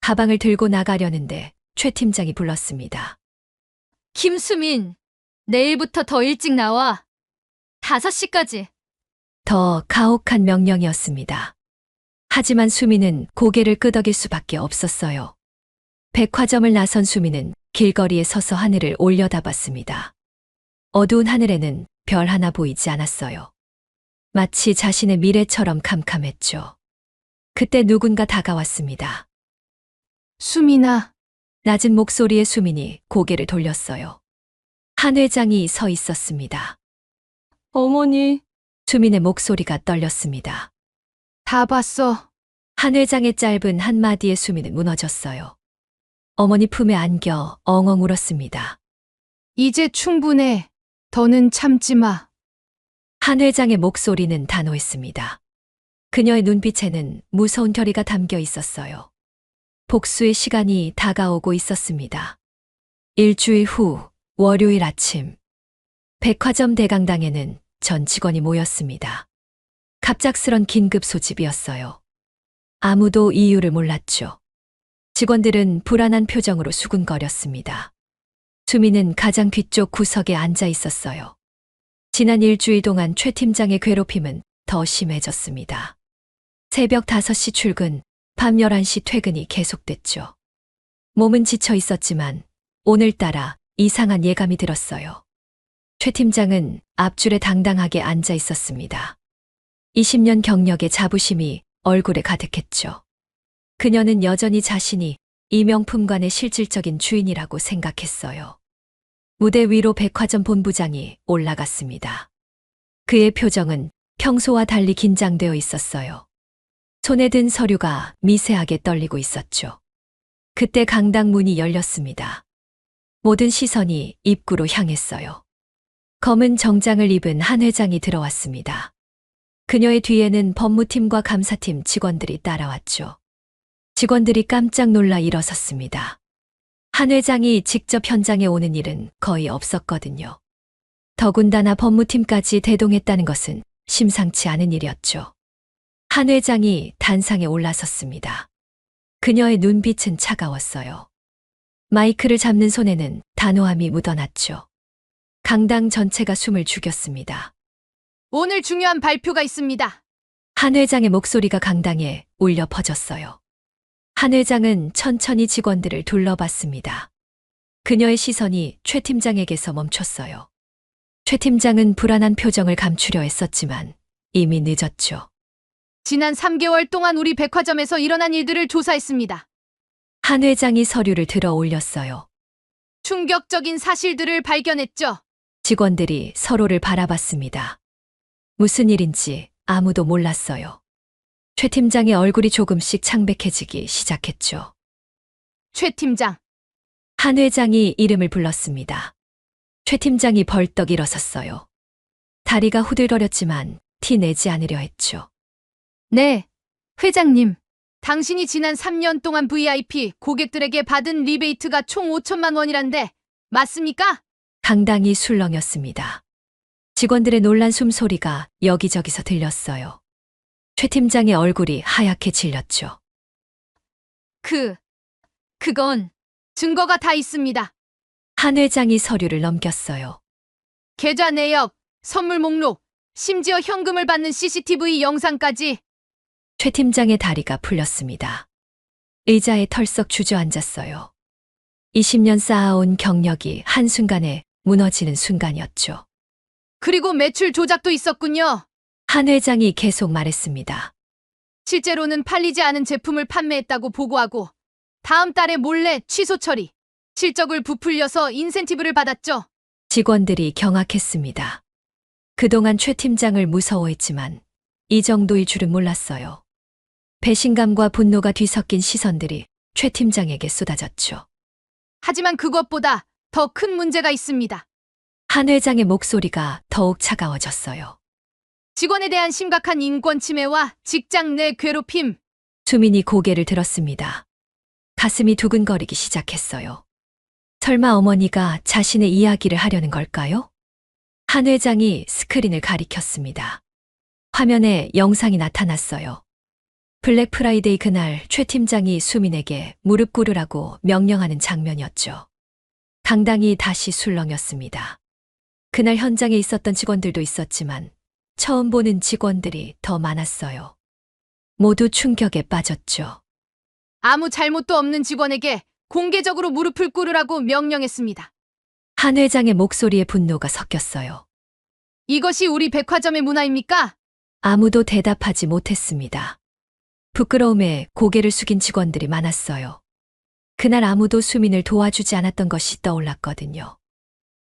가방을 들고 나가려는데 최 팀장이 불렀습니다. 김수민, 내일부터 더 일찍 나와. 5시까지. 더 가혹한 명령이었습니다. 하지만 수민은 고개를 끄덕일 수밖에 없었어요. 백화점을 나선 수민은 길거리에 서서 하늘을 올려다봤습니다. 어두운 하늘에는 별 하나 보이지 않았어요. 마치 자신의 미래처럼 캄캄했죠. 그때 누군가 다가왔습니다. 수민아. 낮은 목소리의 수민이 고개를 돌렸어요. 한 회장이 서 있었습니다. 어머니. 수민의 목소리가 떨렸습니다. 다 봤어. 한 회장의 짧은 한마디에 수민은 무너졌어요. 어머니 품에 안겨 엉엉 울었습니다. 이제 충분해. 더는 참지 마. 한 회장의 목소리는 단호했습니다. 그녀의 눈빛에는 무서운 결의가 담겨 있었어요. 복수의 시간이 다가오고 있었습니다. 일주일 후 월요일 아침 백화점 대강당에는 전 직원이 모였습니다. 갑작스런 긴급 소집이었어요. 아무도 이유를 몰랐죠. 직원들은 불안한 표정으로 수군거렸습니다. 수민은 가장 뒤쪽 구석에 앉아 있었어요. 지난 일주일 동안 최 팀장의 괴롭힘은 더 심해졌습니다. 새벽 5시 출근, 밤 11시 퇴근이 계속됐죠. 몸은 지쳐 있었지만 오늘따라 이상한 예감이 들었어요. 최 팀장은 앞줄에 당당하게 앉아 있었습니다. 20년 경력의 자부심이 얼굴에 가득했죠. 그녀는 여전히 자신이 이 명품관의 실질적인 주인이라고 생각했어요. 무대 위로 백화점 본부장이 올라갔습니다. 그의 표정은 평소와 달리 긴장되어 있었어요. 손에 든 서류가 미세하게 떨리고 있었죠. 그때 강당 문이 열렸습니다. 모든 시선이 입구로 향했어요. 검은 정장을 입은 한 회장이 들어왔습니다. 그녀의 뒤에는 법무팀과 감사팀 직원들이 따라왔죠. 직원들이 깜짝 놀라 일어섰습니다. 한 회장이 직접 현장에 오는 일은 거의 없었거든요. 더군다나 법무팀까지 대동했다는 것은 심상치 않은 일이었죠. 한 회장이 단상에 올라섰습니다. 그녀의 눈빛은 차가웠어요. 마이크를 잡는 손에는 단호함이 묻어났죠. 강당 전체가 숨을 죽였습니다. 오늘 중요한 발표가 있습니다. 한 회장의 목소리가 강당에 울려 퍼졌어요. 한 회장은 천천히 직원들을 둘러봤습니다. 그녀의 시선이 최 팀장에게서 멈췄어요. 최 팀장은 불안한 표정을 감추려 했었지만 이미 늦었죠. 지난 3개월 동안 우리 백화점에서 일어난 일들을 조사했습니다. 한 회장이 서류를 들어 올렸어요. 충격적인 사실들을 발견했죠. 직원들이 서로를 바라봤습니다. 무슨 일인지 아무도 몰랐어요. 최 팀장의 얼굴이 조금씩 창백해지기 시작했죠. 최 팀장, 한 회장이 이름을 불렀습니다. 최 팀장이 벌떡 일어섰어요. 다리가 후들거렸지만 티 내지 않으려 했죠. 네, 회장님. 당신이 지난 3년 동안 VIP 고객들에게 받은 리베이트가 총 5천만 원이란데 맞습니까? 강당이 술렁였습니다. 직원들의 놀란 숨소리가 여기저기서 들렸어요. 최 팀장의 얼굴이 하얗게 질렸죠. 그건 증거가 다 있습니다. 한 회장이 서류를 넘겼어요. 계좌 내역, 선물 목록, 심지어 현금을 받는 CCTV 영상까지. 최 팀장의 다리가 풀렸습니다. 의자에 털썩 주저앉았어요. 20년 쌓아온 경력이 한순간에 무너지는 순간이었죠. 그리고 매출 조작도 있었군요. 한 회장이 계속 말했습니다. 실제로는 팔리지 않은 제품을 판매했다고 보고하고 다음 달에 몰래 취소 처리, 실적을 부풀려서 인센티브를 받았죠. 직원들이 경악했습니다. 그동안 최 팀장을 무서워했지만 이 정도일 줄은 몰랐어요. 배신감과 분노가 뒤섞인 시선들이 최 팀장에게 쏟아졌죠. 하지만 그것보다 더 큰 문제가 있습니다. 한 회장의 목소리가 더욱 차가워졌어요. 직원에 대한 심각한 인권 침해와 직장 내 괴롭힘. 수민이 고개를 들었습니다. 가슴이 두근거리기 시작했어요. 설마 어머니가 자신의 이야기를 하려는 걸까요? 한 회장이 스크린을 가리켰습니다. 화면에 영상이 나타났어요. 블랙 프라이데이 그날 최 팀장이 수민에게 무릎 꿇으라고 명령하는 장면이었죠. 강당이 다시 술렁였습니다. 그날 현장에 있었던 직원들도 있었지만 처음 보는 직원들이 더 많았어요. 모두 충격에 빠졌죠. 아무 잘못도 없는 직원에게 공개적으로 무릎을 꿇으라고 명령했습니다. 한 회장의 목소리에 분노가 섞였어요. 이것이 우리 백화점의 문화입니까? 아무도 대답하지 못했습니다. 부끄러움에 고개를 숙인 직원들이 많았어요. 그날 아무도 수민을 도와주지 않았던 것이 떠올랐거든요.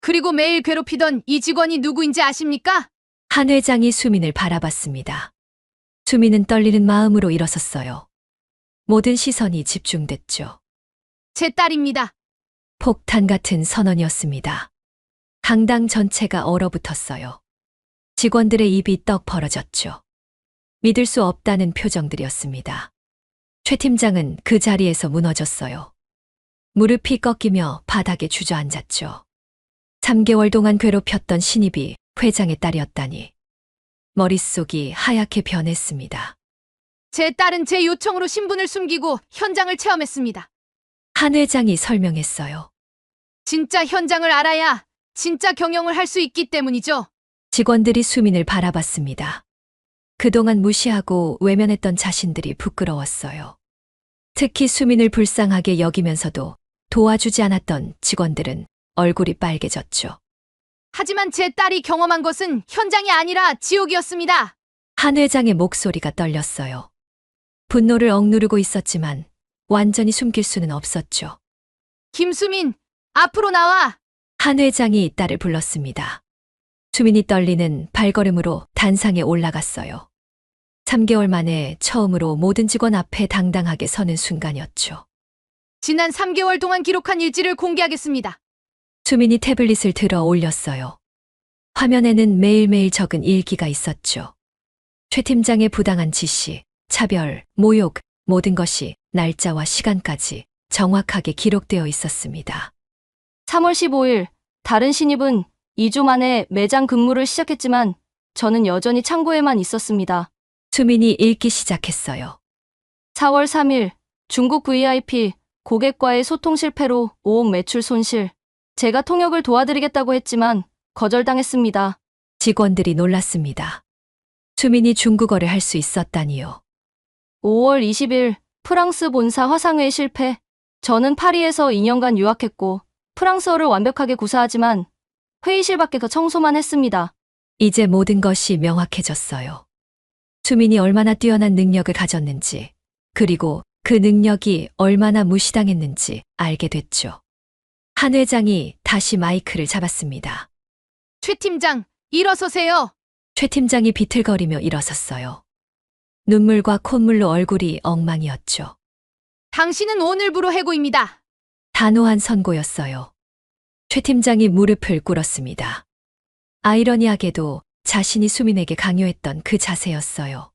그리고 매일 괴롭히던 이 직원이 누구인지 아십니까? 한 회장이 수민을 바라봤습니다. 수민은 떨리는 마음으로 일어섰어요. 모든 시선이 집중됐죠. 제 딸입니다. 폭탄 같은 선언이었습니다. 강당 전체가 얼어붙었어요. 직원들의 입이 떡 벌어졌죠. 믿을 수 없다는 표정들이었습니다. 최 팀장은 그 자리에서 무너졌어요. 무릎이 꺾이며 바닥에 주저앉았죠. 3개월 동안 괴롭혔던 신입이 회장의 딸이었다니. 머릿속이 하얗게 변했습니다. 제 딸은 제 요청으로 신분을 숨기고 현장을 체험했습니다. 한 회장이 설명했어요. 진짜 현장을 알아야 진짜 경영을 할 수 있기 때문이죠. 직원들이 수민을 바라봤습니다. 그동안 무시하고 외면했던 자신들이 부끄러웠어요. 특히 수민을 불쌍하게 여기면서도 도와주지 않았던 직원들은 얼굴이 빨개졌죠. 하지만 제 딸이 경험한 것은 현장이 아니라 지옥이었습니다. 한 회장의 목소리가 떨렸어요. 분노를 억누르고 있었지만 완전히 숨길 수는 없었죠. 김수민, 앞으로 나와! 한 회장이 딸을 불렀습니다. 수민이 떨리는 발걸음으로 단상에 올라갔어요. 3개월 만에 처음으로 모든 직원 앞에 당당하게 서는 순간이었죠. 지난 3개월 동안 기록한 일지를 공개하겠습니다. 수민이 태블릿을 들어 올렸어요. 화면에는 매일매일 적은 일기가 있었죠. 최 팀장의 부당한 지시, 차별, 모욕, 모든 것이 날짜와 시간까지 정확하게 기록되어 있었습니다. 3월 15일, 다른 신입은 2주 만에 매장 근무를 시작했지만 저는 여전히 창고에만 있었습니다. 수민이 읽기 시작했어요. 4월 3일, 중국 VIP 고객과의 소통 실패로 5억 매출 손실. 제가 통역을 도와드리겠다고 했지만 거절당했습니다. 직원들이 놀랐습니다. 수민이 중국어를 할 수 있었다니요. 5월 20일, 프랑스 본사 화상회의 실패. 저는 파리에서 2년간 유학했고 프랑스어를 완벽하게 구사하지만 회의실 밖에서 청소만 했습니다. 이제 모든 것이 명확해졌어요. 수민이 얼마나 뛰어난 능력을 가졌는지, 그리고 그 능력이 얼마나 무시당했는지 알게 됐죠. 한 회장이 다시 마이크를 잡았습니다. 최 팀장, 일어서세요. 최 팀장이 비틀거리며 일어섰어요. 눈물과 콧물로 얼굴이 엉망이었죠. 당신은 오늘부로 해고입니다. 단호한 선고였어요. 최 팀장이 무릎을 꿇었습니다. 아이러니하게도 자신이 수민에게 강요했던 그 자세였어요.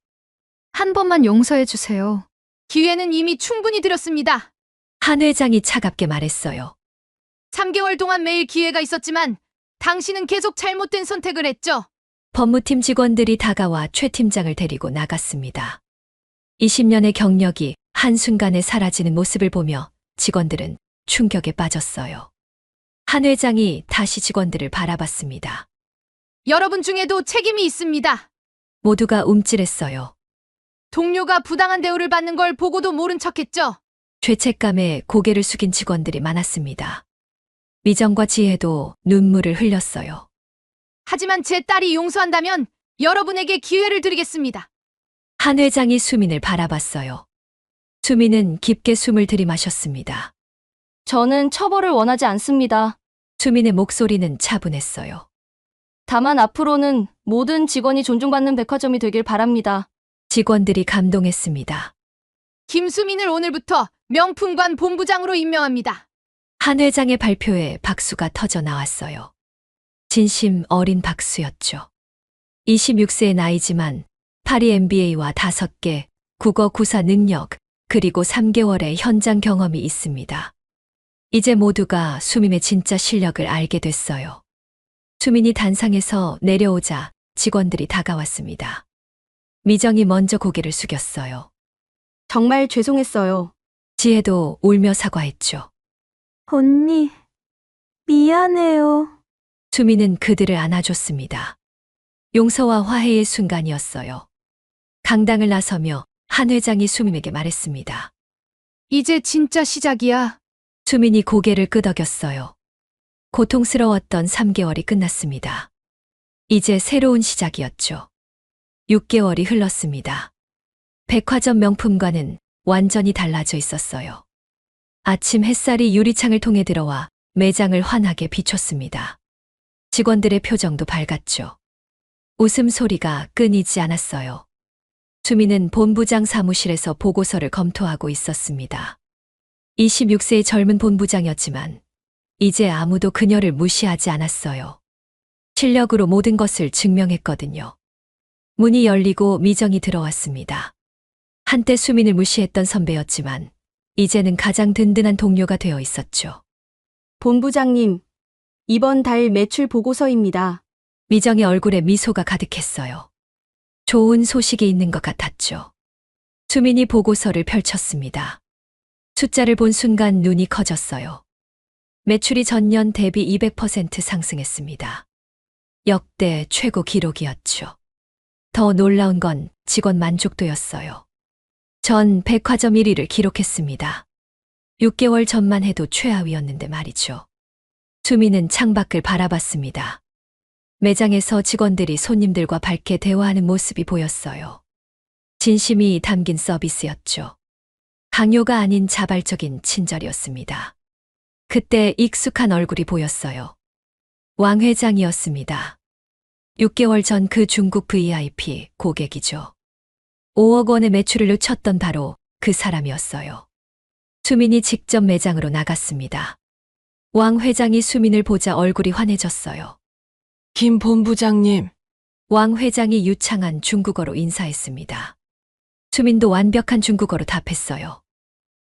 한 번만 용서해 주세요. 기회는 이미 충분히 드렸습니다. 한 회장이 차갑게 말했어요. 3개월 동안 매일 기회가 있었지만 당신은 계속 잘못된 선택을 했죠. 법무팀 직원들이 다가와 최 팀장을 데리고 나갔습니다. 20년의 경력이 한순간에 사라지는 모습을 보며 직원들은 충격에 빠졌어요. 한 회장이 다시 직원들을 바라봤습니다. 여러분 중에도 책임이 있습니다. 모두가 움찔했어요. 동료가 부당한 대우를 받는 걸 보고도 모른 척했죠. 죄책감에 고개를 숙인 직원들이 많았습니다. 미정과 지혜도 눈물을 흘렸어요. 하지만 제 딸이 용서한다면 여러분에게 기회를 드리겠습니다. 한 회장이 수민을 바라봤어요. 수민은 깊게 숨을 들이마셨습니다. 저는 처벌을 원하지 않습니다. 수민의 목소리는 차분했어요. 다만 앞으로는 모든 직원이 존중받는 백화점이 되길 바랍니다. 직원들이 감동했습니다. 김수민을 오늘부터 명품관 본부장으로 임명합니다. 한 회장의 발표에 박수가 터져 나왔어요. 진심 어린 박수였죠. 26세의 나이지만 파리 MBA와 5개, 국어 구사 능력, 그리고 3개월의 현장 경험이 있습니다. 이제 모두가 수민의 진짜 실력을 알게 됐어요. 수민이 단상에서 내려오자 직원들이 다가왔습니다. 미정이 먼저 고개를 숙였어요. 정말 죄송했어요. 지혜도 울며 사과했죠. 언니, 미안해요. 수민은 그들을 안아줬습니다. 용서와 화해의 순간이었어요. 강당을 나서며 한 회장이 수민에게 말했습니다. 이제 진짜 시작이야. 수민이 고개를 끄덕였어요. 고통스러웠던 3개월이 끝났습니다. 이제 새로운 시작이었죠. 6개월이 흘렀습니다. 백화점 명품관은 완전히 달라져 있었어요. 아침 햇살이 유리창을 통해 들어와 매장을 환하게 비췄습니다. 직원들의 표정도 밝았죠. 웃음소리가 끊이지 않았어요. 수민은 본부장 사무실에서 보고서를 검토하고 있었습니다. 26세의 젊은 본부장이었지만 이제 아무도 그녀를 무시하지 않았어요. 실력으로 모든 것을 증명했거든요. 문이 열리고 미정이 들어왔습니다. 한때 수민을 무시했던 선배였지만 이제는 가장 든든한 동료가 되어 있었죠. 본부장님, 이번 달 매출 보고서입니다. 미정의 얼굴에 미소가 가득했어요. 좋은 소식이 있는 것 같았죠. 수민이 보고서를 펼쳤습니다. 숫자를 본 순간 눈이 커졌어요. 매출이 전년 대비 200% 상승했습니다. 역대 최고 기록이었죠. 더 놀라운 건 직원 만족도였어요. 전 백화점 1위를 기록했습니다. 6개월 전만 해도 최하위였는데 말이죠. 수민은 창밖을 바라봤습니다. 매장에서 직원들이 손님들과 밝게 대화하는 모습이 보였어요. 진심이 담긴 서비스였죠. 강요가 아닌 자발적인 친절이었습니다. 그때 익숙한 얼굴이 보였어요. 왕 회장이었습니다. 6개월 전 그 중국 VIP 고객이죠. 5억 원의 매출을 늦췄던 바로 그 사람이었어요. 수민이 직접 매장으로 나갔습니다. 왕 회장이 수민을 보자 얼굴이 환해졌어요. 김 본부장님, 왕 회장이 유창한 중국어로 인사했습니다. 수민도 완벽한 중국어로 답했어요.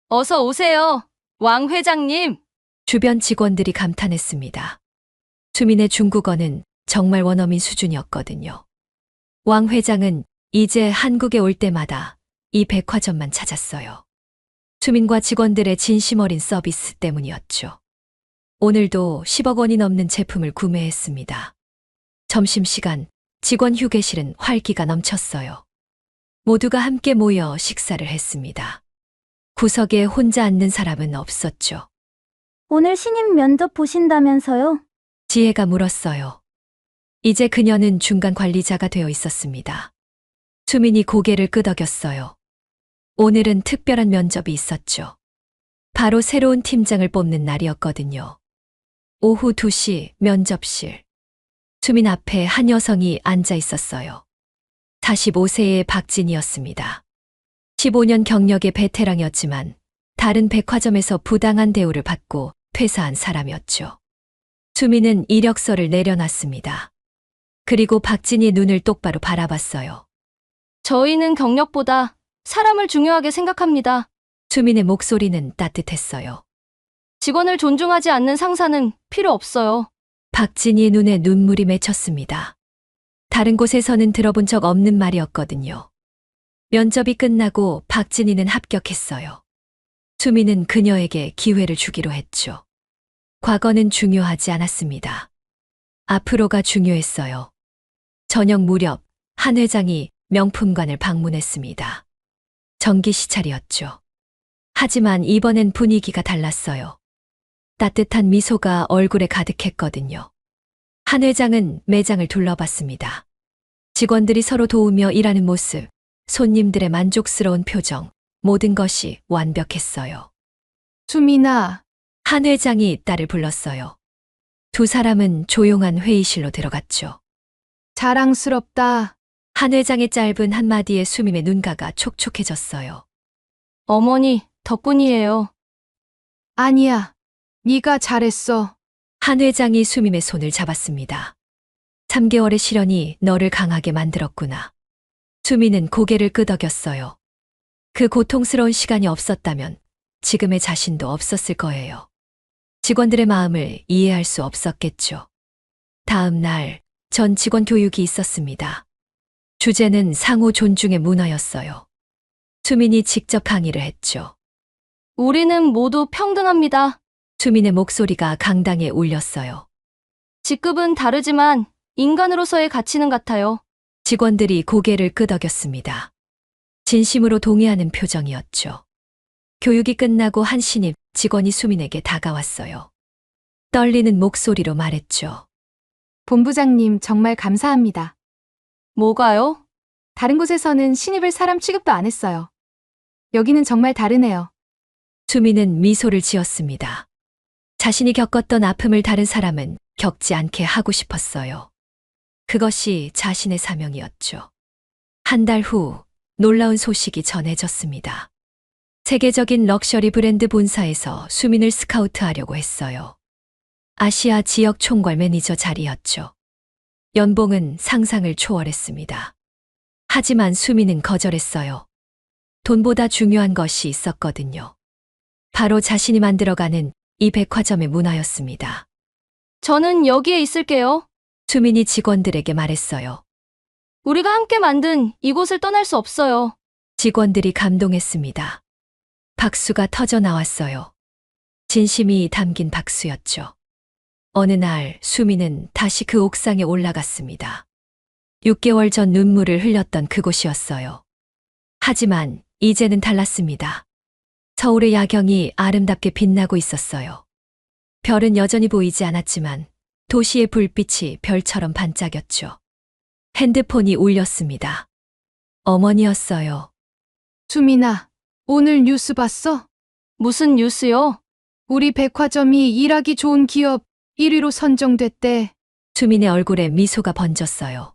어서 오세요. 왕 회장님. 주변 직원들이 감탄했습니다. 수민의 중국어는 정말 원어민 수준이었거든요. 왕 회장은 이제 한국에 올 때마다 이 백화점만 찾았어요. 수민과 직원들의 진심 어린 서비스 때문이었죠. 오늘도 10억 원이 넘는 제품을 구매했습니다. 점심시간 직원 휴게실은 활기가 넘쳤어요. 모두가 함께 모여 식사를 했습니다. 구석에 혼자 앉는 사람은 없었죠. 오늘 신입 면접 보신다면서요? 지혜가 물었어요. 이제 그녀는 중간 관리자가 되어 있었습니다. 수민이 고개를 끄덕였어요. 오늘은 특별한 면접이 있었죠. 바로 새로운 팀장을 뽑는 날이었거든요. 오후 2시 면접실. 수민 앞에 한 여성이 앉아 있었어요. 45세의 박진이었습니다. 15년 경력의 베테랑이었지만 다른 백화점에서 부당한 대우를 받고 퇴사한 사람이었죠. 수민은 이력서를 내려놨습니다. 그리고 박진이의 눈을 똑바로 바라봤어요. 저희는 경력보다 사람을 중요하게 생각합니다. 수민의 목소리는 따뜻했어요. 직원을 존중하지 않는 상사는 필요 없어요. 박진이의 눈에 눈물이 맺혔습니다. 다른 곳에서는 들어본 적 없는 말이었거든요. 면접이 끝나고 박진이는 합격했어요. 수민은 그녀에게 기회를 주기로 했죠. 과거는 중요하지 않았습니다. 앞으로가 중요했어요. 저녁 무렵 한 회장이 명품관을 방문했습니다. 정기 시찰이었죠. 하지만 이번엔 분위기가 달랐어요. 따뜻한 미소가 얼굴에 가득했거든요. 한 회장은 매장을 둘러봤습니다. 직원들이 서로 도우며 일하는 모습, 손님들의 만족스러운 표정, 모든 것이 완벽했어요. 수민아, 한 회장이 딸을 불렀어요. 두 사람은 조용한 회의실로 들어갔죠. 자랑스럽다. 한 회장의 짧은 한마디에 수민의 눈가가 촉촉해졌어요. 어머니, 덕분이에요. 아니야. 네가 잘했어. 한 회장이 수민의 손을 잡았습니다. 3개월의 시련이 너를 강하게 만들었구나. 수민은 고개를 끄덕였어요. 그 고통스러운 시간이 없었다면 지금의 자신도 없었을 거예요. 직원들의 마음을 이해할 수 없었겠죠. 다음 날 전 직원 교육이 있었습니다. 주제는 상호 존중의 문화였어요. 수민이 직접 강의를 했죠. 우리는 모두 평등합니다. 수민의 목소리가 강당에 울렸어요. 직급은 다르지만 인간으로서의 가치는 같아요. 직원들이 고개를 끄덕였습니다. 진심으로 동의하는 표정이었죠. 교육이 끝나고 한 신입 직원이 수민에게 다가왔어요. 떨리는 목소리로 말했죠. 본부장님 정말 감사합니다. 뭐가요? 다른 곳에서는 신입을 사람 취급도 안 했어요. 여기는 정말 다르네요. 수민은 미소를 지었습니다. 자신이 겪었던 아픔을 다른 사람은 겪지 않게 하고 싶었어요. 그것이 자신의 사명이었죠. 한 달 후 놀라운 소식이 전해졌습니다. 세계적인 럭셔리 브랜드 본사에서 수민을 스카우트하려고 했어요. 아시아 지역 총괄 매니저 자리였죠. 연봉은 상상을 초월했습니다. 하지만 수민은 거절했어요. 돈보다 중요한 것이 있었거든요. 바로 자신이 만들어가는 이 백화점의 문화였습니다. 저는 여기에 있을게요. 수민이 직원들에게 말했어요. 우리가 함께 만든 이곳을 떠날 수 없어요. 직원들이 감동했습니다. 박수가 터져 나왔어요. 진심이 담긴 박수였죠. 어느 날 수민은 다시 그 옥상에 올라갔습니다. 6개월 전 눈물을 흘렸던 그곳이었어요. 하지만 이제는 달랐습니다. 서울의 야경이 아름답게 빛나고 있었어요. 별은 여전히 보이지 않았지만 도시의 불빛이 별처럼 반짝였죠. 핸드폰이 울렸습니다. 어머니였어요. 수민아, 오늘 뉴스 봤어? 무슨 뉴스요? 우리 백화점이 일하기 좋은 기업 1위로 선정됐대. 수민의 얼굴에 미소가 번졌어요.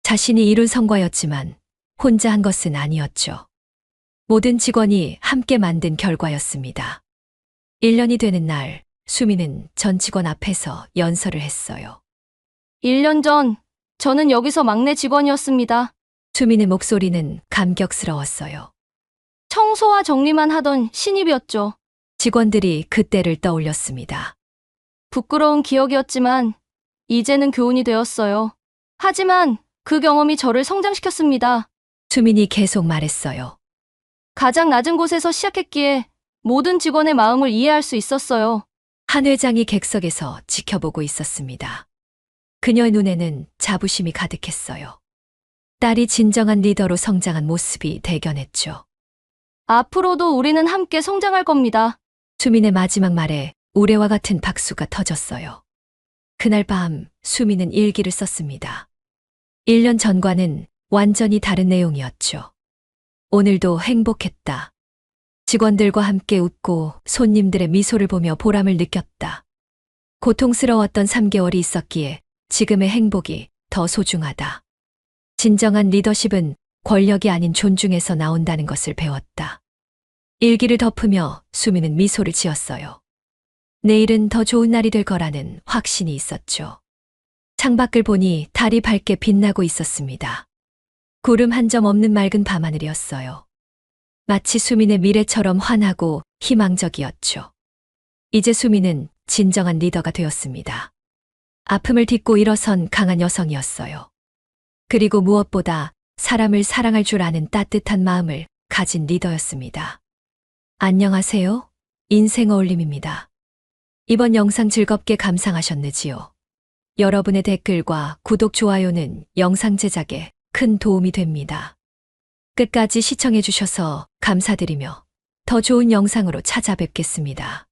자신이 이룬 성과였지만 혼자 한 것은 아니었죠. 모든 직원이 함께 만든 결과였습니다. 1년이 되는 날, 수민은 전 직원 앞에서 연설을 했어요. 1년 전, 저는 여기서 막내 직원이었습니다. 수민의 목소리는 감격스러웠어요. 청소와 정리만 하던 신입이었죠. 직원들이 그때를 떠올렸습니다. 부끄러운 기억이었지만, 이제는 교훈이 되었어요. 하지만 그 경험이 저를 성장시켰습니다. 수민이 계속 말했어요. 가장 낮은 곳에서 시작했기에 모든 직원의 마음을 이해할 수 있었어요. 한 회장이 객석에서 지켜보고 있었습니다. 그녀의 눈에는 자부심이 가득했어요. 딸이 진정한 리더로 성장한 모습이 대견했죠. 앞으로도 우리는 함께 성장할 겁니다. 수민의 마지막 말에 우레와 같은 박수가 터졌어요. 그날 밤 수민은 일기를 썼습니다. 1년 전과는 완전히 다른 내용이었죠. 오늘도 행복했다. 직원들과 함께 웃고 손님들의 미소를 보며 보람을 느꼈다. 고통스러웠던 3개월이 있었기에 지금의 행복이 더 소중하다. 진정한 리더십은 권력이 아닌 존중에서 나온다는 것을 배웠다. 일기를 덮으며 수민은 미소를 지었어요. 내일은 더 좋은 날이 될 거라는 확신이 있었죠. 창밖을 보니 달이 밝게 빛나고 있었습니다. 구름 한 점 없는 맑은 밤하늘이었어요. 마치 수민의 미래처럼 환하고 희망적이었죠. 이제 수민은 진정한 리더가 되었습니다. 아픔을 딛고 일어선 강한 여성이었어요. 그리고 무엇보다 사람을 사랑할 줄 아는 따뜻한 마음을 가진 리더였습니다. 안녕하세요. 인생 어울림입니다. 이번 영상 즐겁게 감상하셨는지요? 여러분의 댓글과 구독, 좋아요는 영상 제작에 큰 도움이 됩니다. 끝까지 시청해 주셔서 감사드리며 더 좋은 영상으로 찾아뵙겠습니다.